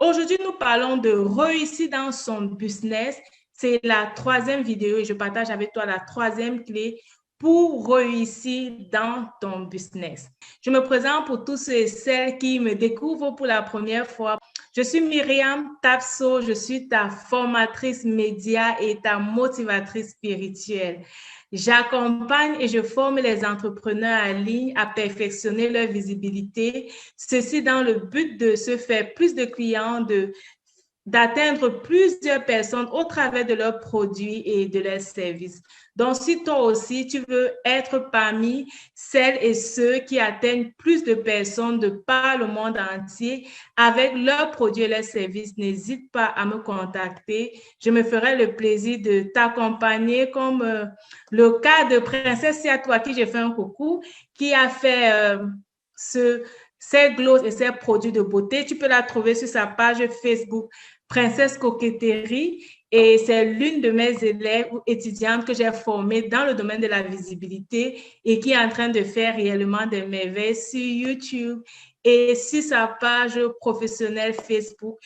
Aujourd'hui, nous parlons de réussir dans son business. C'est la troisième vidéo et je partage avec toi la troisième clé pour réussir dans ton business. Je me présente pour tous ceux et celles qui me découvrent pour la première fois. Je suis Myriam Tapso, je suis ta formatrice média et ta motivatrice spirituelle. J'accompagne et je forme les entrepreneurs en ligne à perfectionner leur visibilité, ceci dans le but de se faire plus de clients, d'atteindre plusieurs personnes au travers de leurs produits et de leurs services. Donc, si toi aussi, tu veux être parmi celles et ceux qui atteignent plus de personnes de par le monde entier avec leurs produits et leurs services, n'hésite pas à me contacter. Je me ferai le plaisir de t'accompagner comme le cas de Princesse Siatou, à qui j'ai fait un coucou, qui a fait ses glosses et ses produits de beauté. Tu peux la trouver sur sa page Facebook Princesse Coquetterie et c'est l'une de mes élèves ou étudiantes que j'ai formée dans le domaine de la visibilité et qui est en train de faire réellement des merveilles sur YouTube et sur sa page professionnelle Facebook.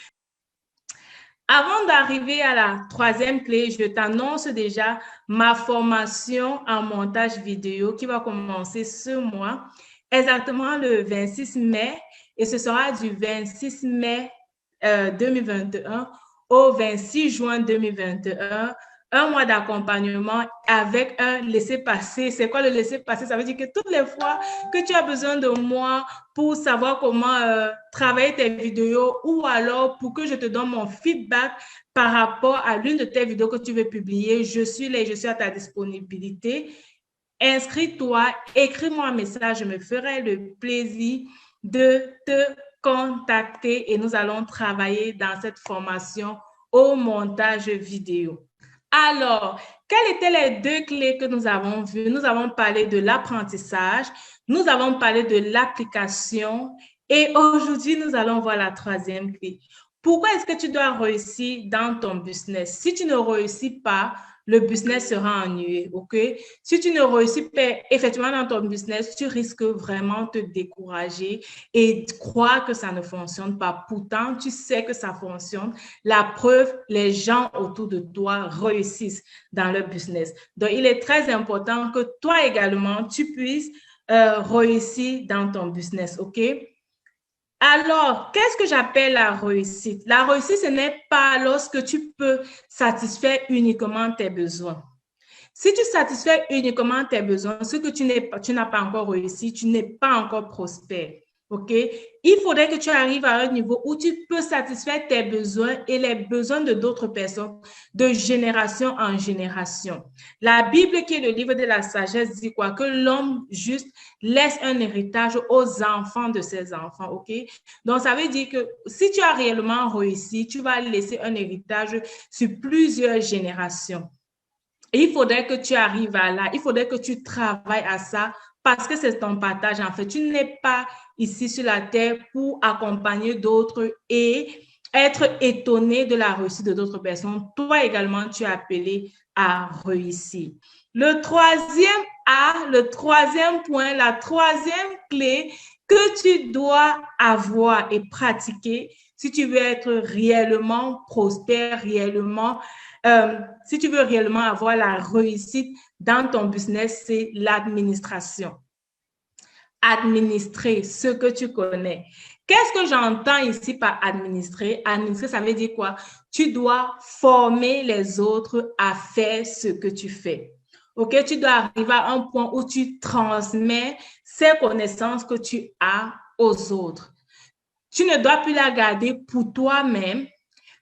Avant d'arriver à la troisième clé, je t'annonce déjà ma formation en montage vidéo qui va commencer ce mois, exactement le 26 mai, et ce sera du 26 mai 2021 au 26 juin 2021, un mois d'accompagnement avec un laissez-passer. C'est quoi le laissez-passer? Ça veut dire que toutes les fois que tu as besoin de moi pour savoir comment travailler tes vidéos ou alors pour que je te donne mon feedback par rapport à l'une de tes vidéos que tu veux publier, je suis là et je suis à ta disponibilité. Inscris-toi, écris-moi un message, je me ferai le plaisir de te contacter et nous allons travailler dans cette formation au montage vidéo. Alors, quelles étaient les deux clés que nous avons vues? Nous avons parlé de l'apprentissage, nous avons parlé de l'application et aujourd'hui, nous allons voir la troisième clé. Pourquoi est-ce que tu dois réussir dans ton business? Si tu ne réussis pas, le business sera ennuyé, OK? Si tu ne réussis pas effectivement dans ton business, tu risques vraiment de te décourager et croire que ça ne fonctionne pas. Pourtant, tu sais que ça fonctionne. La preuve, les gens autour de toi réussissent dans leur business. Donc, il est très important que toi également, tu puisses réussir dans ton business, OK? Alors, qu'est-ce que j'appelle la réussite? La réussite, ce n'est pas lorsque tu peux satisfaire uniquement tes besoins. Si tu satisfais uniquement tes besoins, ce que tu n'as pas encore réussi, tu n'es pas encore prospère. OK? Il faudrait que tu arrives à un niveau où tu peux satisfaire tes besoins et les besoins de d'autres personnes de génération en génération. La Bible, qui est le livre de la sagesse, dit quoi? Que l'homme juste laisse un héritage aux enfants de ses enfants. OK? Donc, ça veut dire que si tu as réellement réussi, tu vas laisser un héritage sur plusieurs générations. Et il faudrait que tu arrives à là, il faudrait que tu travailles à ça parce que c'est ton partage en fait. Tu n'es pas ici sur la terre pour accompagner d'autres et être étonné de la réussite de d'autres personnes. Toi également, tu es appelé à réussir. Le troisième A, le troisième point, la troisième clé que tu dois avoir et pratiquer si tu veux être réellement prospère, si tu veux réellement avoir la réussite dans ton business, c'est l'administration. Administrer ce que tu connais. Qu'est-ce que j'entends ici par administrer? Administrer, ça veut dire quoi? Tu dois former les autres à faire ce que tu fais. OK? Tu dois arriver à un point où tu transmets ces connaissances que tu as aux autres. Tu ne dois plus la garder pour toi-même,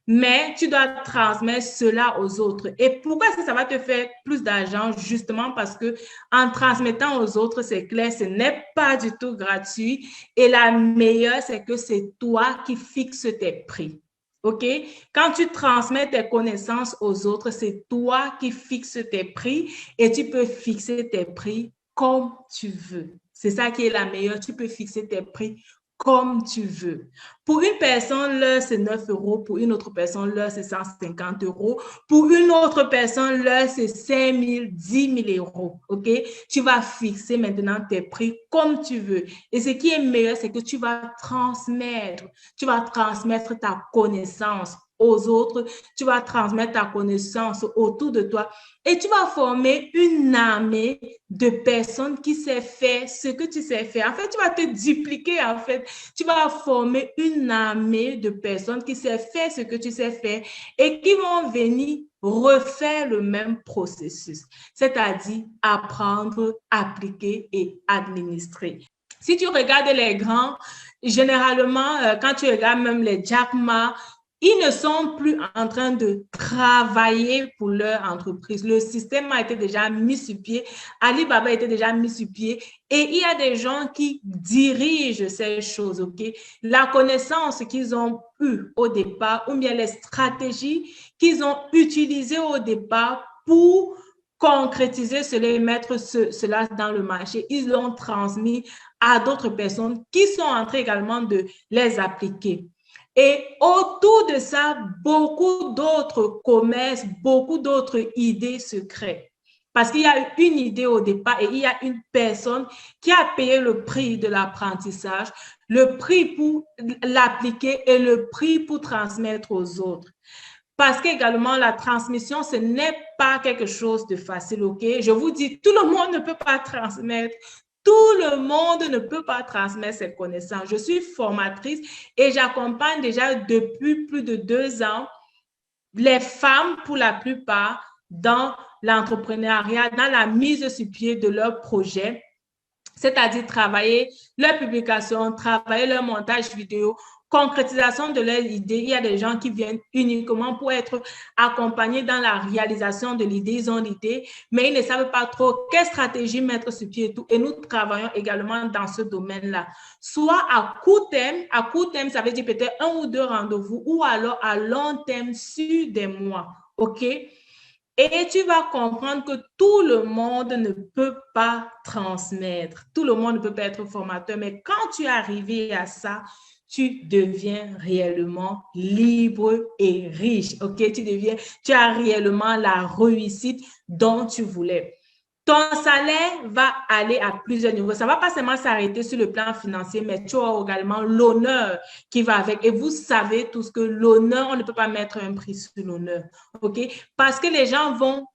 mais tu dois transmettre cela aux autres. Et pourquoi est-ce que ça va te faire plus d'argent? Justement parce que en transmettant aux autres, c'est clair, ce n'est pas du tout gratuit. Et la meilleure, c'est que c'est toi qui fixes tes prix. OK? Quand tu transmets tes connaissances aux autres, c'est toi qui fixes tes prix et tu peux fixer tes prix comme tu veux. C'est ça qui est la meilleure. Tu peux fixer tes prix comme tu veux. Pour une personne, l'heure, c'est 9 euros. Pour une autre personne, l'heure, c'est 150 euros. Pour une autre personne, l'heure, c'est 5 000, 10 000 euros. OK? Tu vas fixer maintenant tes prix comme tu veux. Et ce qui est meilleur, c'est que tu vas transmettre. Tu vas transmettre ta connaissance aux autres, tu vas transmettre ta connaissance autour de toi et tu vas former une armée de personnes qui savent faire ce que tu sais faire. En fait, tu vas te dupliquer, en fait. Tu vas former une armée de personnes qui savent faire ce que tu sais faire et qui vont venir refaire le même processus, c'est-à-dire apprendre, appliquer et administrer. Si tu regardes les grands, généralement, quand tu regardes même les Jack Ma, ils ne sont plus en train de travailler pour leur entreprise. Le système a été déjà mis sur pied. Alibaba a été déjà mis sur pied. Et il y a des gens qui dirigent ces choses, OK? La connaissance qu'ils ont eue au départ, ou bien les stratégies qu'ils ont utilisées au départ pour concrétiser cela et mettre cela dans le marché, ils l'ont transmis à d'autres personnes qui sont en train également de les appliquer. Et autour de ça, beaucoup d'autres commerces, beaucoup d'autres idées se créent. Parce qu'il y a une idée au départ et il y a une personne qui a payé le prix de l'apprentissage, le prix pour l'appliquer et le prix pour transmettre aux autres. Parce qu'également, la transmission, ce n'est pas quelque chose de facile, OK? Je vous dis, tout le monde ne peut pas transmettre. Tout le monde ne peut pas transmettre ses connaissances. Je suis formatrice et j'accompagne déjà depuis plus de 2 ans les femmes, pour la plupart, dans l'entrepreneuriat, dans la mise sur pied de leurs projets, c'est-à-dire travailler leur publication, travailler leur montage vidéo, concrétisation de leurs idées. Il y a des gens qui viennent uniquement pour être accompagnés dans la réalisation de l'idée. Ils ont l'idée, mais ils ne savent pas trop quelle stratégie mettre sur pied et tout. Et nous travaillons également dans ce domaine-là. Soit à court terme, ça veut dire peut-être 1 ou 2 rendez-vous, ou alors à long terme sur des mois. OK? Et tu vas comprendre que tout le monde ne peut pas transmettre. Tout le monde ne peut pas être formateur. Mais quand tu es arrivé à ça, tu deviens réellement libre et riche. OK? Tu as réellement la réussite dont tu voulais. Ton salaire va aller à plusieurs niveaux. Ça ne va pas seulement s'arrêter sur le plan financier, mais tu as également l'honneur qui va avec. Et vous savez tous que l'honneur, on ne peut pas mettre un prix sur l'honneur. OK? Parce que les gens vont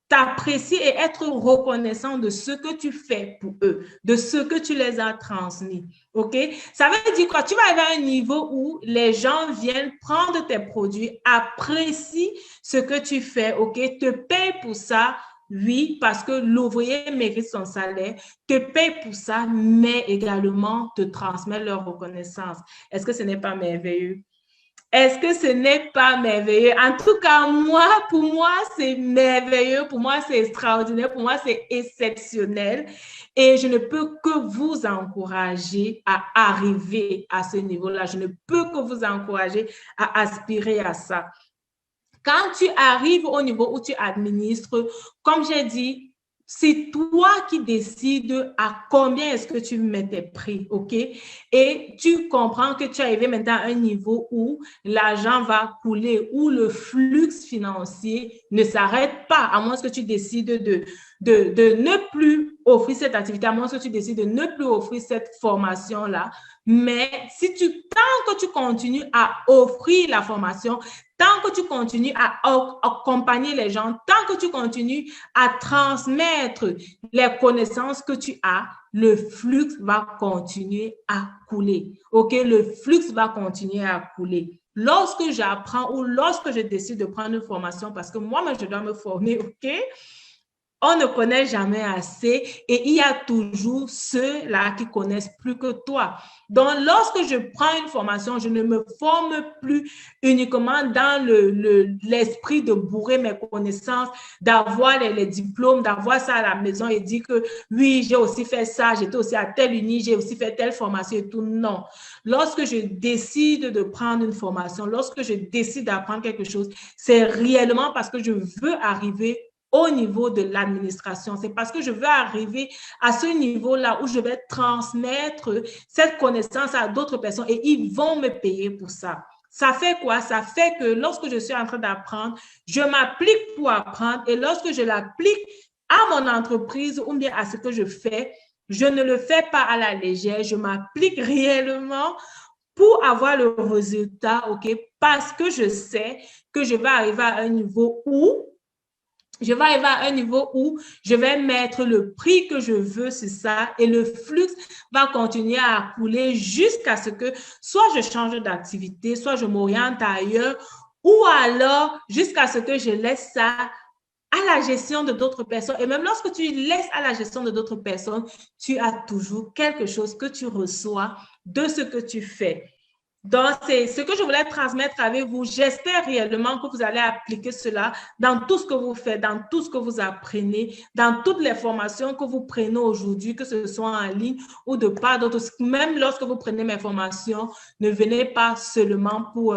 t'apprécier et être reconnaissant de ce que tu fais pour eux, de ce que tu les as transmis. OK? Ça veut dire quoi? Tu vas arriver à un niveau où les gens viennent prendre tes produits, apprécient ce que tu fais, OK? Te payent pour ça. Oui, parce que l'ouvrier mérite son salaire, te paye pour ça, mais également te transmet leur reconnaissance. Est-ce que ce n'est pas merveilleux? Est-ce que ce n'est pas merveilleux? En tout cas, pour moi, c'est merveilleux. Pour moi, c'est extraordinaire. Pour moi, c'est exceptionnel. Et je ne peux que vous encourager à arriver à ce niveau-là. Je ne peux que vous encourager à aspirer à ça. Quand tu arrives au niveau où tu administres, comme j'ai dit, c'est toi qui décides à combien est-ce que tu mets tes prix, OK? Et tu comprends que tu es arrivé maintenant à un niveau où l'argent va couler, où le flux financier ne s'arrête pas, à moins que tu décides de ne plus offrir cette activité, à moins que tu décides de ne plus offrir cette formation-là. Mais tant que tu continues à offrir la formation, tant que tu continues à accompagner les gens, tant que tu continues à transmettre les connaissances que tu as, le flux va continuer à couler. OK? Le flux va continuer à couler. Lorsque j'apprends ou lorsque je décide de prendre une formation, parce que moi, je dois me former, OK? On ne connaît jamais assez et il y a toujours ceux-là qui connaissent plus que toi. Donc, lorsque je prends une formation, je ne me forme plus uniquement dans l'esprit de bourrer mes connaissances, d'avoir les diplômes, d'avoir ça à la maison et dire que oui, j'ai aussi fait ça, j'étais aussi à telle uni, j'ai aussi fait telle formation et tout. Non. Lorsque je décide de prendre une formation, lorsque je décide d'apprendre quelque chose, c'est réellement parce que je veux arriver au niveau de l'administration. C'est parce que je veux arriver à ce niveau-là où je vais transmettre cette connaissance à d'autres personnes et ils vont me payer pour ça. Ça fait quoi? Ça fait que lorsque je suis en train d'apprendre, je m'applique pour apprendre et lorsque je l'applique à mon entreprise ou bien à ce que je fais, je ne le fais pas à la légère, je m'applique réellement pour avoir le résultat, OK? Parce que je sais que je vais arriver à un niveau où je vais mettre le prix que je veux sur ça et le flux va continuer à couler jusqu'à ce que soit je change d'activité, soit je m'oriente ailleurs ou alors jusqu'à ce que je laisse ça à la gestion de d'autres personnes. Et même lorsque tu laisses à la gestion de d'autres personnes, tu as toujours quelque chose que tu reçois de ce que tu fais. Donc, c'est ce que je voulais transmettre avec vous. J'espère réellement que vous allez appliquer cela dans tout ce que vous faites, dans tout ce que vous apprenez, dans toutes les formations que vous prenez aujourd'hui, que ce soit en ligne ou de part d'autres. Même lorsque vous prenez mes formations, ne venez pas seulement pour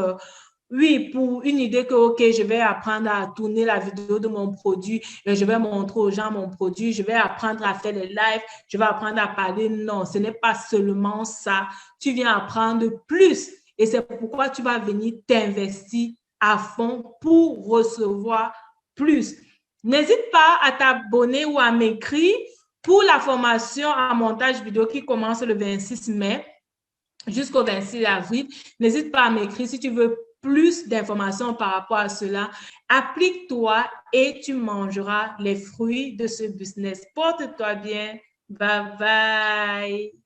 pour une idée que, OK, je vais apprendre à tourner la vidéo de mon produit, je vais montrer aux gens mon produit, je vais apprendre à faire les lives, je vais apprendre à parler. Non, ce n'est pas seulement ça. Tu viens apprendre plus et c'est pourquoi tu vas venir t'investir à fond pour recevoir plus. N'hésite pas à t'abonner ou à m'écrire pour la formation en montage vidéo qui commence le 26 mai jusqu'au 26 avril. N'hésite pas à m'écrire si tu veux plus d'informations par rapport à cela. Applique-toi et tu mangeras les fruits de ce business. Porte-toi bien. Bye bye.